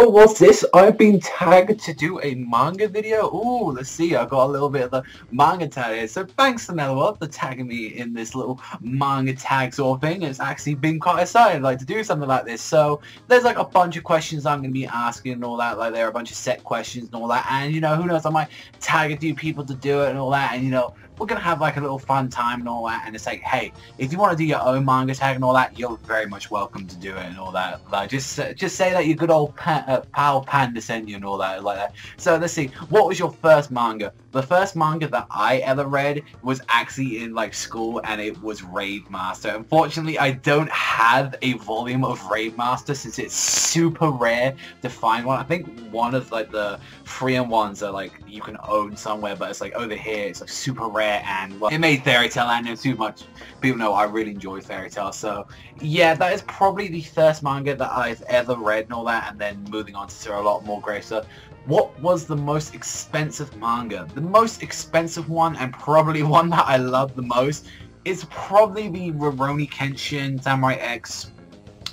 Oh, what's this? I've been tagged to do a manga video. Ooh, let's see. I got a little bit of the manga tag here. So thanks to Mellow for tagging me in this little manga tag sort of thing. It's actually been quite exciting, like, to do something like this. So there's like a bunch of questions I'm going to be asking and all that. Like, there are a bunch of set questions and all that. And, you know, who knows, I might tag a few people to do it and all that. And, you know, we're going to have like a little fun time and all that. And it's like, hey, if you want to do your own manga tag and all that, you're very much welcome to do it and all that. Like, just say that your good old pal Panda sent you and all that like that. So let's see, what was your first manga? The first manga that I ever read was actually in like school, and it was Raid Master. Unfortunately, I don't have a volume of Raid Master since it's super rare to find one. I think one of like the 3-in-1s that like you can own somewhere, but it's like over here it's like super rare, and well, it made Fairy Tail, and there's too much people know I really enjoy Fairy Tail. So yeah, that is probably the first manga that I've ever read and all that, and then moving on to a lot more great stuff. What was the most expensive manga? The most expensive one, and probably one that I love the most, is probably the Rurouni Kenshin Samurai X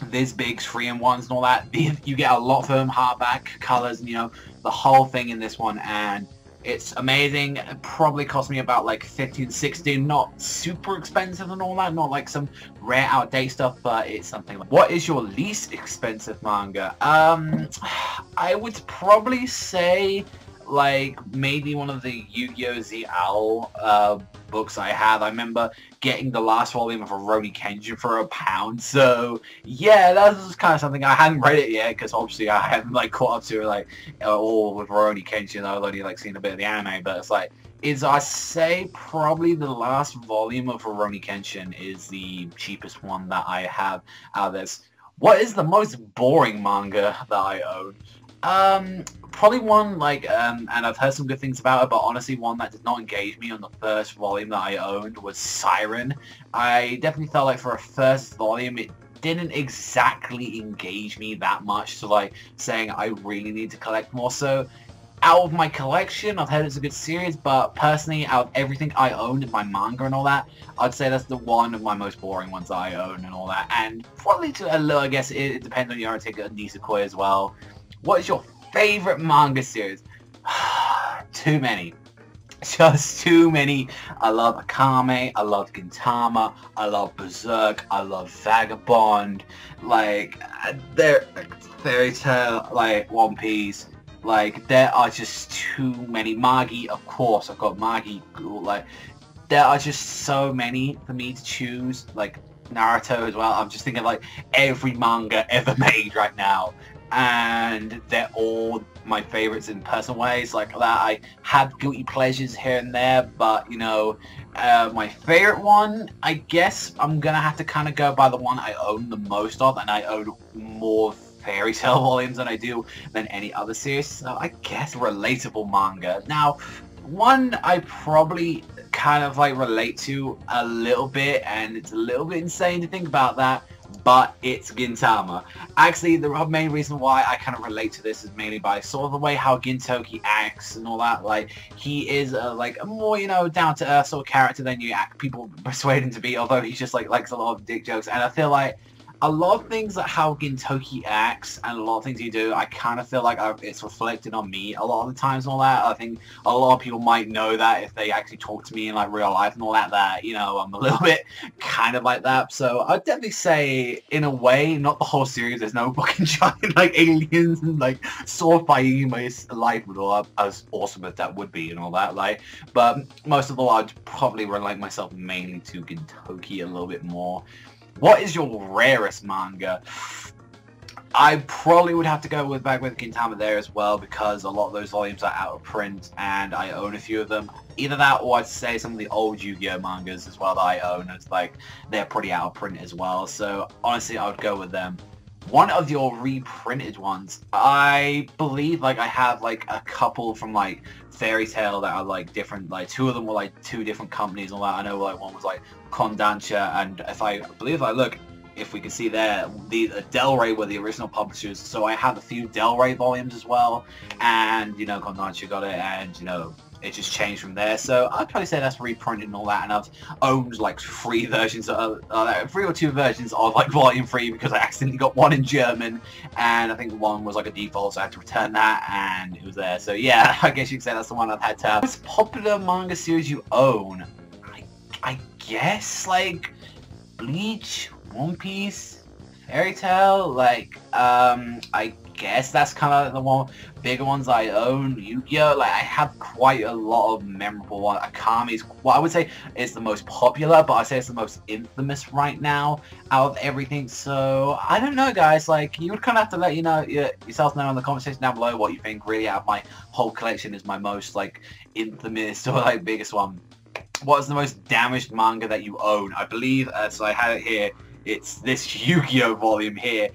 Viz Bigs 3-in-1s and all that. You get a lot of them, hardback, colors, and you know, the whole thing in this one, and it's amazing. It probably cost me about like 15, 16, not super expensive and all that, not like some rare outdated stuff, but it's something like. What is your least expensive manga? I would probably say like maybe one of the Yu-Gi-Oh! The Owl books I have. I remember getting the last volume of Rurouni Kenshin for £1. So yeah, that was kind of something. I hadn't read it yet because obviously I hadn't like caught up to like all with Rurouni Kenshin. I've only like seen a bit of the anime, but it's like, I say probably the last volume of Rurouni Kenshin is the cheapest one that I have out of this. What is the most boring manga that I own? Probably one like, and I've heard some good things about it, but honestly one that did not engage me on the first volume that I owned was Siren. I definitely felt like for a first volume it didn't exactly engage me that much to like saying I really need to collect more. So out of my collection, I've heard it's a good series, but personally, out of everything I owned in my manga and all that, I'd say that's the one of my most boring ones that I own and all that. And probably to a little, I guess it depends on your take on Nisekoi as well. What is your favorite manga series? Too many. Just too many. I love Akame, I love Gintama, I love Berserk, I love Vagabond, like, they're Fairy Tail, like, One Piece, like, there are just too many. Magi, of course, I've got Magi, like, there are just so many for me to choose, like, Naruto as well. I'm just thinking, like, every manga ever made right now, and they're all my favorites in personal ways like that. I have guilty pleasures here and there, but you know, my favorite one, I guess I'm gonna have to kind of go by the one I own the most of, and I own more Fairy Tail volumes than any other series, so I guess relatable manga. Now, one I probably kind of like relate to a little bit, and it's a little bit insane to think about that, but it's Gintama. Actually, the main reason why I kind of relate to this is mainly by sort of the way how Gintoki acts and all that. Like, he is like a more, you know, down-to-earth sort of character than people persuade him to be, although he's just like likes a lot of dick jokes. And I feel like a lot of things that how Gintoki acts and a lot of things he do, I kind of feel like it's reflected on me a lot of the times and all that. I think a lot of people might know that if they actually talk to me in like real life and all that, that, you know, I'm a little bit kind of like that. So I'd definitely say, in a way, not the whole series, there's no fucking giant like aliens and like sword fighting in my life with all that, as awesome as that would be and all that, like, but most of all, I'd probably relate myself mainly to Gintoki a little bit more. What is your rarest manga? I probably would have to go with Gintama there as well, because a lot of those volumes are out of print and I own a few of them. Either that, or I'd say some of the old Yu-Gi-Oh mangas as well that I own. It's like, they're pretty out of print as well, so honestly I would go with them. One of your reprinted ones, I believe like I have like a couple from like Fairy Tail that are like different, like two of them were like two different companies and all that. I know like one was like Kondansha, and if I look, if we can see there, the Del Rey were the original publishers, so I have a few Del Rey volumes as well, and you know, Kondansha got it, and you know, it just changed from there. So I'd probably say that's reprinted and all that, and I've owned like 3 versions of 3 or 2 versions of like Volume 3 because I accidentally got one in German, and I think one was like a default, so I had to return that, and it was there. So yeah, I guess you could say that's the one I've had to have. Most popular manga series you own? I guess like Bleach, One Piece, Fairy Tail, like I guess that's kind of the one bigger ones I own. Yu-Gi-Oh, like I have quite a lot of memorable ones. Akami's what I would say is the most popular, but I say it's the most infamous right now out of everything. So I don't know, guys. Like you would kind of have to let yourself know in the comment section down below what you think really out of my whole collection is my most like infamous or like biggest one. What is the most damaged manga that you own? I believe, so I had it here, it's this Yu-Gi-Oh volume here.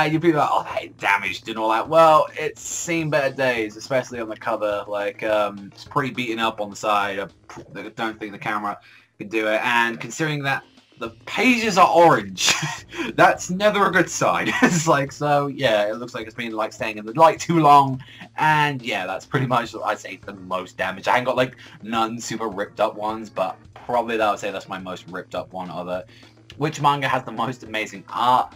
You'd be like, oh, that is damaged and all that. Well, it's seen better days, especially on the cover. Like, it's pretty beaten up on the side. I don't think the camera could do it. And considering that the pages are orange, that's never a good sign. It's like, so, yeah, it looks like it's been, like, staying in the light too long. And, yeah, that's pretty much, I'd say, the most damage. I ain't got, like, none super ripped up ones, but probably I would say that's my most ripped up one. Which manga has the most amazing art?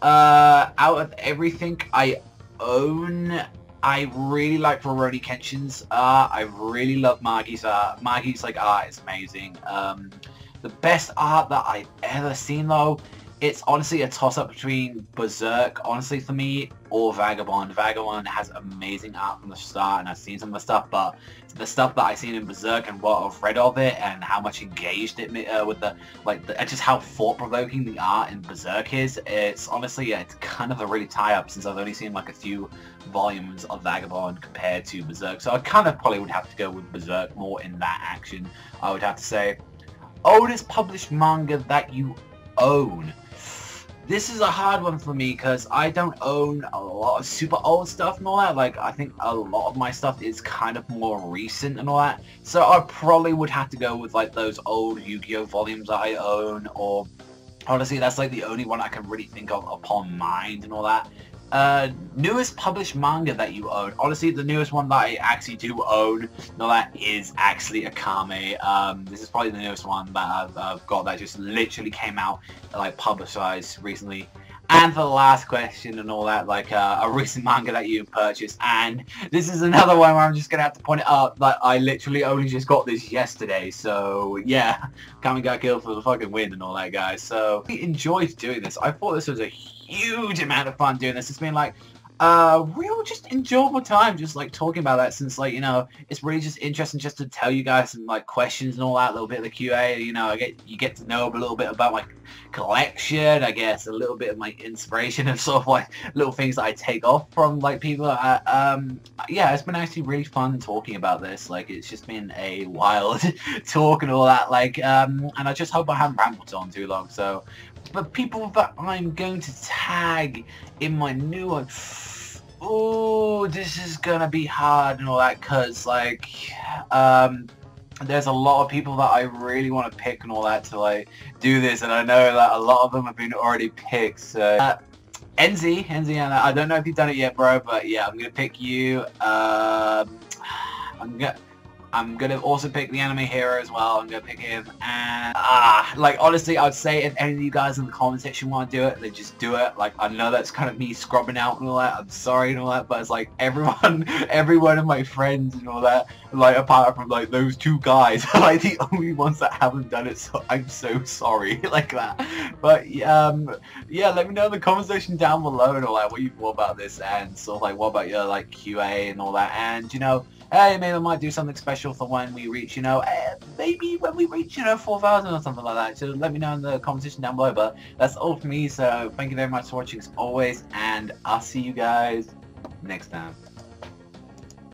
Out of everything I own, I really like Rurouni Kenshin's art. I really love Magi's art. Magi's like art is amazing. The best art that I've ever seen though, it's honestly a toss-up between Berserk, honestly for me, or Vagabond. Vagabond has amazing art from the start, and I've seen some of the stuff, but the stuff that I've seen in Berserk and what I've read of it, and how much engaged it with just how thought-provoking the art in Berserk is, it's honestly, yeah, it's kind of a really tie-up since I've only seen like a few volumes of Vagabond compared to Berserk. So I kind of probably would have to go with Berserk more in that action, I would have to say. Oldest published manga that you own? This is a hard one for me because I don't own a lot of super old stuff and all that. Like, I think a lot of my stuff is kind of more recent and all that. So I probably would have to go with like those old Yu-Gi-Oh volumes that I own, or honestly, that's like the only one I can really think of upon mind and all that. Newest published manga that you own? Honestly, the newest one that I actually do own, no, that is actually Akame. This is probably the newest one that I've got that just literally came out, like, publicized recently. And for the last question and all that, like, a recent manga that you purchased. And this is another one where I'm just gonna have to point it out that I literally only just got this yesterday. So, yeah, Kami got killed for the fucking win and all that, guys. So, I enjoyed doing this. I thought this was a huge amount of fun doing this. It's been like real just enjoyable time just like talking about that, since like, you know, it's really just interesting just to tell you guys some like questions and all that, a little bit of the QA, you know, you get to know a little bit about my collection, I guess, a little bit of my inspiration and sort of like little things that I take off from like people. Yeah, it's been actually really fun talking about this. Like, it's just been a wild talk and all that, like, and I just hope I haven't rambled on too long. So, but people that I'm going to tag in my new one, oh, this is gonna be hard and all that, cause like, there's a lot of people that I really want to pick and all that to like do this, and I know that a lot of them have been already picked. So NZ, and I don't know if you've done it yet, bro, but yeah, I'm gonna pick you. I'm gonna also pick the anime hero as well. I'm gonna pick him, and like, honestly, I'd say if any of you guys in the comment section want to do it, then just do it. Like, I know that's kind of me scrubbing out and all that, I'm sorry and all that, but it's like every one of my friends and all that, like, apart from like those 2 guys, are like the only ones that haven't done it, so I'm so sorry like that. But yeah, let me know in the comment section down below and all that what you thought about this, and sort of like what about your like QA and all that, and you know, hey, maybe I might do something special for when we reach, you know, maybe when we reach, you know, 4,000 or something like that. So let me know in the comment section down below. But that's all for me. So thank you very much for watching as always, and I'll see you guys next time.